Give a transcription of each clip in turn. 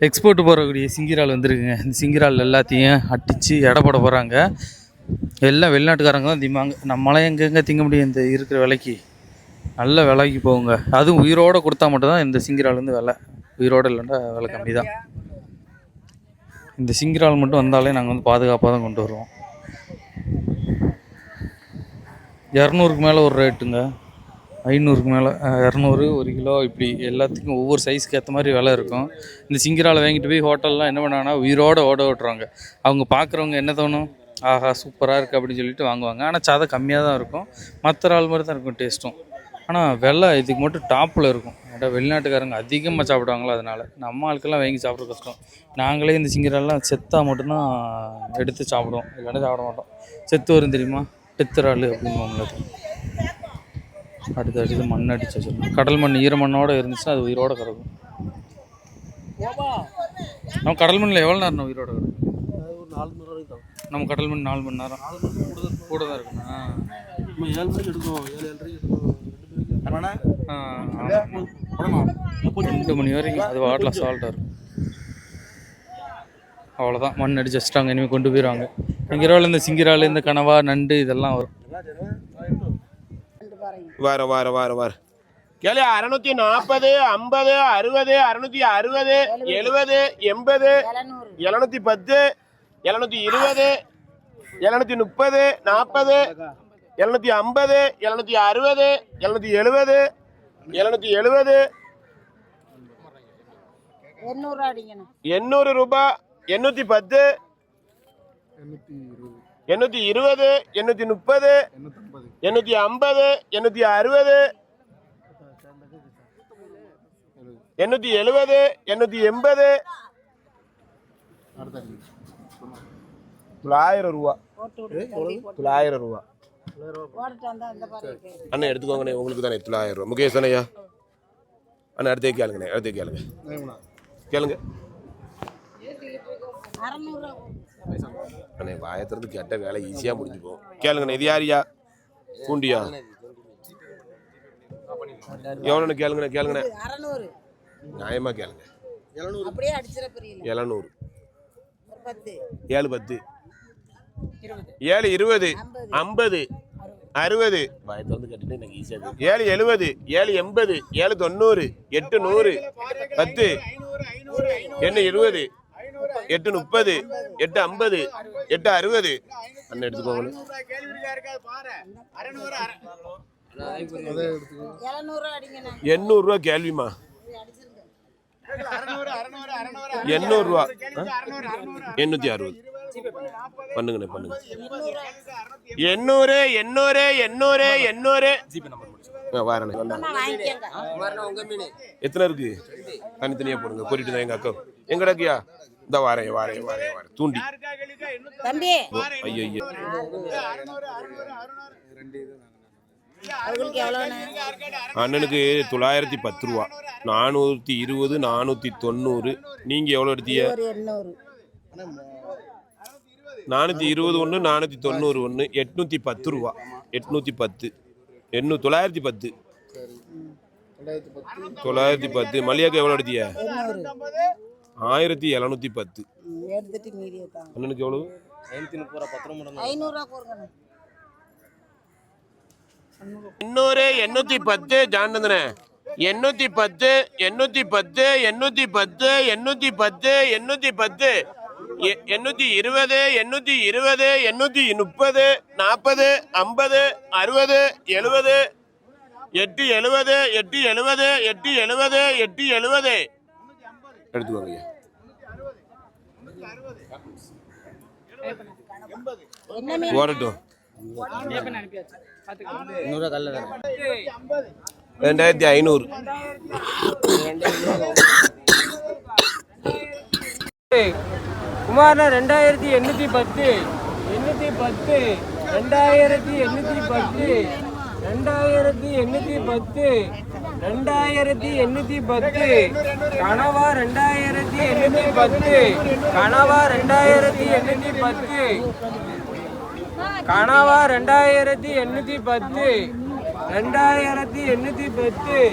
Export போகக்கூடிய சிங்கிரால் வந்துருக்குங்க. இந்த சிங்கிரால் எல்லாத்தையும் அடித்து எடை போட போகிறாங்க. எல்லாம் வெளிநாட்டுக்காரங்க தான் திம்பாங்க. நம்மளாம் எங்கெங்கே திங்க முடியும் இந்த இருக்கிற விலைக்கு. நல்ல விலைக்கு போகுங்க. அதுவும் உயிரோடு கொடுத்தா மட்டும்தான் இந்த சிங்கிரால் வந்து விலை. உயிரோடு இல்லைன்னா விலை கம்மி தான். இந்த சிங்கிரால் மட்டும் வந்தாலே நாங்கள் வந்து பாதுகாப்பாக தான் கொண்டு வருவோம். 200க்கு மேலே ஒரு ரேட்டுங்க, 500க்கு மேலே, 200, 1 கிலோ, இப்படி எல்லாத்துக்கும் ஒவ்வொரு சைஸ்க்கு ஏற்ற மாதிரி விலை இருக்கும். இந்த சிங்கிராலை வாங்கிட்டு போய் ஹோட்டல்லாம் என்ன பண்ணாங்கன்னா உயிரோடு ஓட விட்டுருவாங்க. அவங்க பார்க்குறவங்க என்ன தோணும், ஆஹா சூப்பராக இருக்குது அப்படின்னு சொல்லிட்டு வாங்குவாங்க. ஆனால் சதை கம்மியாக தான் இருக்கும், மற்ற ஆள் மாதிரி தான் இருக்கும் டேஸ்ட்டும். ஆனால் விலை இதுக்கு மட்டும் டாப்பில் இருக்கும். ஏன்னா வெளிநாட்டுக்காரங்க அதிகமாக சாப்பிடுவாங்களோ, அதனால் நம்ம ஆளுக்கெல்லாம் வாங்கி சாப்பிட்ற கஷ்டம். நாங்களே இந்த சிங்கிராலாம் செத்தாக மட்டும்தான் எடுத்து சாப்பிடுவோம், இல்லைன்னா சாப்பிட மாட்டோம். செத்து வரும் தெரியுமா, பெத்துறாள் அப்படின்னு. அடுத்து மண் அடிச்சு வச்சிடணும். கடல் மண் ஈரமண்ணோடு இருந்துச்சுன்னா அது உயிரோடு கிடக்கும். நம்ம கடல் மண்ணில் எவ்வளோ நேரம் உயிரோடு கிடக்கும்? ஒரு 4 மணி நேரம் தான். நம்ம கடல் மண் 4 மணி நேரம் கூட தான் இருக்குண்ணா. 7 மணிக்கு எடுக்கும், 7:30 எடுக்கும், 2 மணி வரைக்கும் அது வாட்டில் சால்ட்டாக இருக்கும். அவ்வளோதான், மண் அடிச்சு வச்சுட்டாங்க. இனிமேல் கொண்டு போயிடுவாங்க. எங்கிறவாள் இந்த சிங்கிரால், இந்த கனவா, நண்டு இதெல்லாம் வரும். வார கேளு. 640, 50, 60, 660, 70, 80, 710, 720, 730, 40, 750, 760, 770, 770, 800 ரூபாய், 810, 820, 830, 850, 860, 870, 880, 900 ரூபா. 900 ரூபா அண்ணா எடுத்துக்கோங்கண்ணே, உங்களுக்கு தானே 900 ரூபா. முகேஷ் அண்ணையா அண்ணா அடுத்தே கேளுங்கண்ணே, அடுத்தே கேளுங்க அண்ணே. வாயத்திறந்து கேட்ட வேலை ஈஸியாக முடிஞ்சு போகும். கேளுங்கண்ணே. இது யாரியா? பூண்டியா? எவ்வளோன்னு கேளுங்கண்ணே. நியாயமாக கேளுங்க. 700, 710, 720, 50, 60. வாயத்தை வந்து கேட்டுட்டு எனக்கு ஈஸியாக 770, 780, 790, 800, 10, 820, 830, 850, 860. அண்ணன் எடுத்துக்கோங்க. 800 ரூபா கேள்விமா. 800 ரூபா, 860 பண்ணுங்கண்ணே. 800, 800, 800, 800. எத்தனை இருக்கு? தனித்தனியா போடுங்க. போட்டுட்டு தான் எங்க அக்கா எங்க அக்கியா இந்த வாரேன் தூண்டி. ஐயோ அண்ணனுக்கு 910 ரூபா, 420, 490. நீங்க எவ்வளவு எடுத்தீங்க? 420 ஒன்று, 490 ஒன்று, 810 ரூபா. 810, 910, 910. மல்லியாக்கு எவ்வளவு எடுத்தீங்க? 1710. அண்ணனுக்கு எவ்வளவு? 800, 810 ஜானந்தனே. 810, 810, 810, 810, 810, 820, 820, 830, 40, 50, 60, 70, 870, 870, 870, 870. எடுத்துக்கோங்க. ஓடட்டும். 2500. குமார்ண்ணா 2810, 810, 2810, 2810, 2810. கனவா 2810, கனவா 2810, கனவா 2810, 2810, 2810,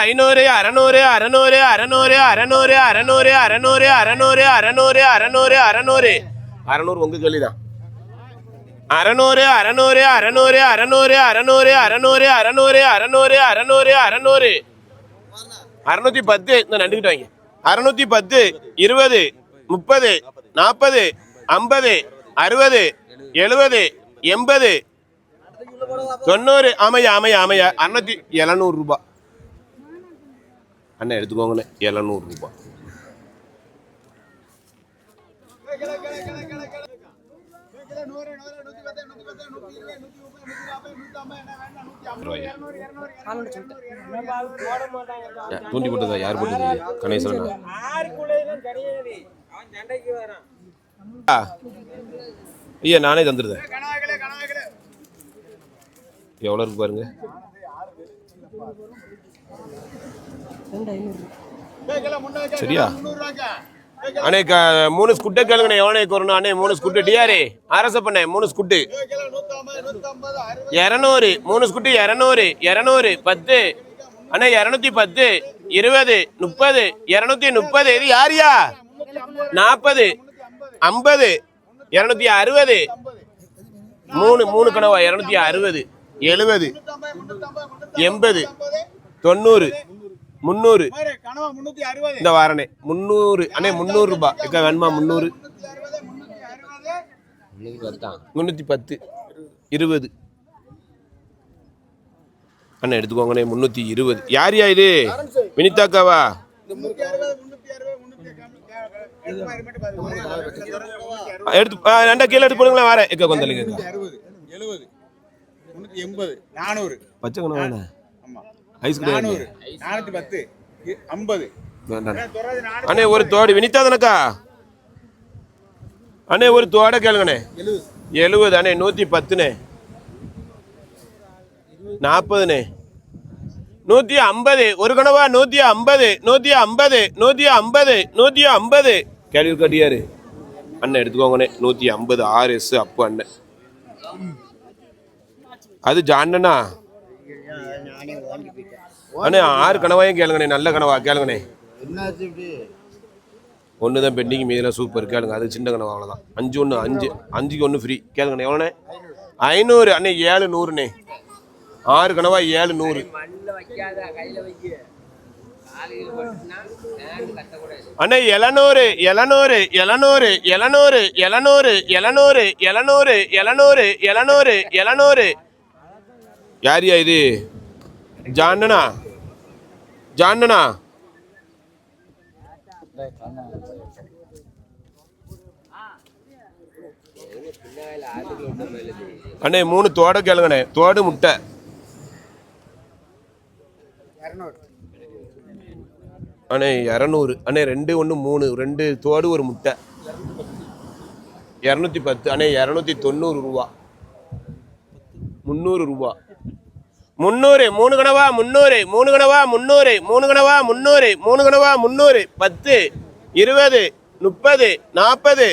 ஐநூறு அறநூறு அறநூறு அறநூறு அறநூறு அறநூறு அறநூறு அறநூறு அறநூறு அறநூறு அறநூறு அறநூறு உங்க கேள்விதான் அறநூறு அறநூறு அறநூறு அறநூறு அறநூறு அறநூறு அறநூறு அறநூறு அறநூறு அறநூறு 610 இந்த நண்டுகிட்டு வாங்க 610 20 30 40 50 60 70 80 90 ஆமையா ஆமையா ஆமையா 700 ரூபாய் அண்ணா எடுத்துக்கோங்கண்ணே 700 ரூபாய் தூண்டி போட்டதா யார் போட்டது கணேசன் ஐயா நானே தந்துருதேன் எவ்வளோ இருக்கு பாருங்க சரியா அண்ணே 3 ஸ்குட்டை கேளுங்கண்ணே எவ்வளோ வரணும் அண்ணே 3 ஸ்குட்டு டிஆரே அரச பண்ணேன் 3 ஸ்குட்டு 200 3 ஸ்குட்டு 200 200 10 அண்ணே 210 20 30 230 இது யாரியா 40 50 260 3 கனவா 260 70 80 90 300 இந்த வாரனே 300 அண்ணே 300 ரூபாய் எக்கா வேணுமா 300 310 20 அண்ணா எடுத்துக்கோங்கண்ணே 320 யாரியா இது வினிதாக்காவா எடுத்து ரெண்டா கீழே எடுத்து போடுங்களேன் வரேன் எக்கா கொந்தலுங்க 70 380 400 பச்சை கணவாண்ணே ஐஸ் கிடையாது 410 50 அண்ணே ஒரு தோடு வினிதா தானக்கா அண்ணே ஒரு தோடை கேளுங்கண்ணே 70 அண்ணே 110ண்ணே 40ண்ணே 150 ஒரு கனவா 150 150 150 150 கேள்வி கட்டியாரு அண்ணன் எடுத்துக்கோங்கண்ணே 150 RS அப்பு அண்ணன் அது ஜாண்டனா அண்ணே 6 கனவாயும் கேளுங்கண்ணே நல்ல கனவா கேளுங்கண்ணே ஒன்று தான் பெண்டிங் மீதில் சூப்பர் கேளுங்க அது சின்ன கனவா அவ்வளோதான் 5 1 5 5க்கு 1 ஃப்ரீ கேளுங்கண்ணே எவ்வளோண்ணே 500 அண்ணே 700ண்ணே 6 கனவா 700 அண்ணே 700 700 700 700 700 700 700 700 700 700 யாரியா இது ஜாண்டனா ஜாண்டனா அண்ணே 3 தோடை கேளுங்கண்ணே தோடு முட்டை அண்ணே 200 அண்ணே 2 1 3 2 தோடு ஒரு முட்டை 210 அண்ணே 290 ரூபா 300 ரூபா 300 3 கனவா 300 3 கனவா 300 3 கனவா 300 3 கனவா 300 10 20 30 40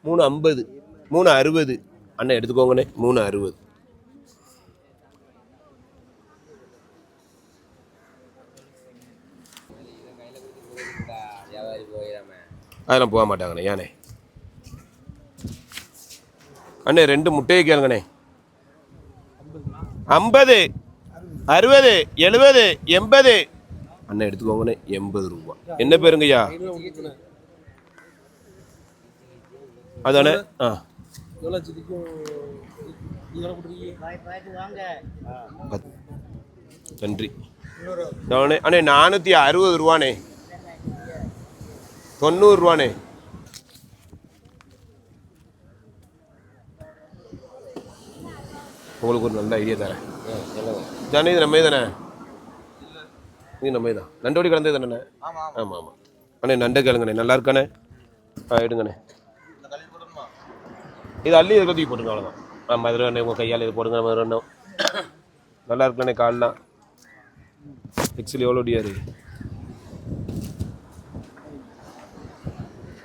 350 360 அண்ணன் எடுத்துக்கோங்கண்ணே 360 அதெல்லாம் போக மாட்டாங்கண்ணே ஏனே அண்ணே 2 முட்டையை கேளுங்கண்ணே 50 60 70 80 அண்ணன் எடுத்துக்கோங்கண்ணே 80 ரூபா என்ன பேருங்கய்யா அதானே ஆ எவ்வளோ சிதிக்கும் இதெல்லாம் போட்டுருக்கீங்க நன்றி அண்ணே 460 ரூபாண்ணே 90 ரூபாண்ணே உங்களுக்கு ஒரு நல்ல ஐடியா தரேன் தானே இது நம்ம தானே இது நம்ம தான் நண்டோடி கலந்தது தானே ஆமாம் ஆமாம் அண்ணே நண்டை கேளுங்கண்ணே நல்லா இருக்கானே எடுங்கண்ணே இது அள்ளி இதை தூக்கி போட்டுங்க அவ்வளோதான் ஆமாம் அதில் அண்ணே உங்கள் கையால் இது போடுங்க நம்ம ரெண்டும் நல்லா இருக்கண்ணே கால்லாம் எக்ஸல் எவ்வளோ டியாரு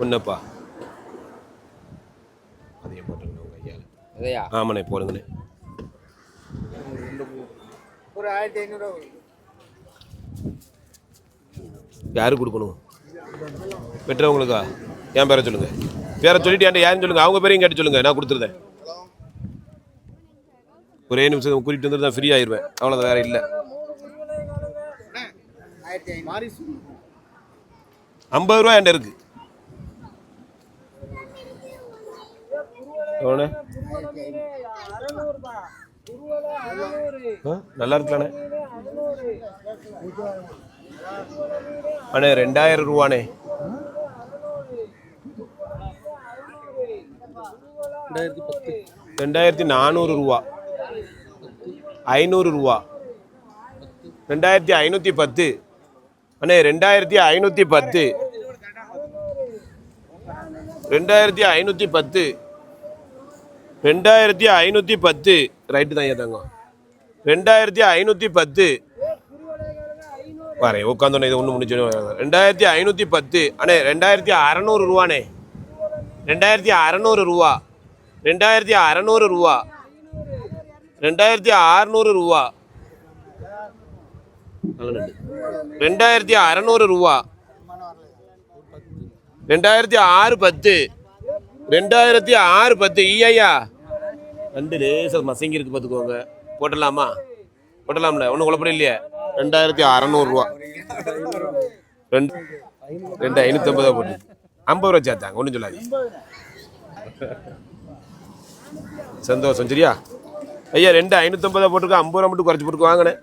ஒன்னப்பா அதையும் போட்டுருங்க உங்கள் கையால் ஆமாண்ணே போடுங்கண்ணே ஒரு 1500 யாருக்கு கொடுக்கணும் பெற்றவங்களுக்கா என் பேரை சொல்லுங்க பேரை சொல்லிட்டு என்கிட்ட யாருன்னு சொல்லுங்க அவங்க பேரையும் கேட்டு சொல்லுங்க நான் கொடுத்துருந்தேன் ஒரே நிமிஷம் கூட்டிட்டு வந்துட்டு தான் ஃப்ரீ ஆயிடுவேன் அவ்வளோதான் வேற இல்லை 50 ரூபா என்கிட்ட இருக்கு எவ்வளோ நல்லா இருக்கலாண்ணே அண்ணே 2000 ரூபாண்ணே 2400 ரூபா 500 ரூபா 2510 அண்ணே 2510 2510 2510 ரைட்டு தான் ஏதாங்க 2510 வரேன் உட்காந்தோன்னே இது ஒன்று முடிச்சு 2510 அண்ணே 2600 ரூபாண்ணே 2600 ரூபா 2600 ரூபா 2600 ரூபா 2600 ரூபா 2610 2610 ஈயா ரெண்டு லேசர் மசங்கி இருக்கு பார்த்துக்கோங்க போட்டலாமா போட்டலாம்ல ஒன்றும் குழப்பம் இல்லையா 2600 ரூபா 2550 போட்டு 50 ரூபா சேர்த்தாங்க ஒன்றும் சொல்லாது சந்தோஷம் சரியா ஐயா 2550 போட்டுருக்கோம் 50 ரூபா மட்டும் குறைச்சி போட்டுக்கு வாங்கினேன்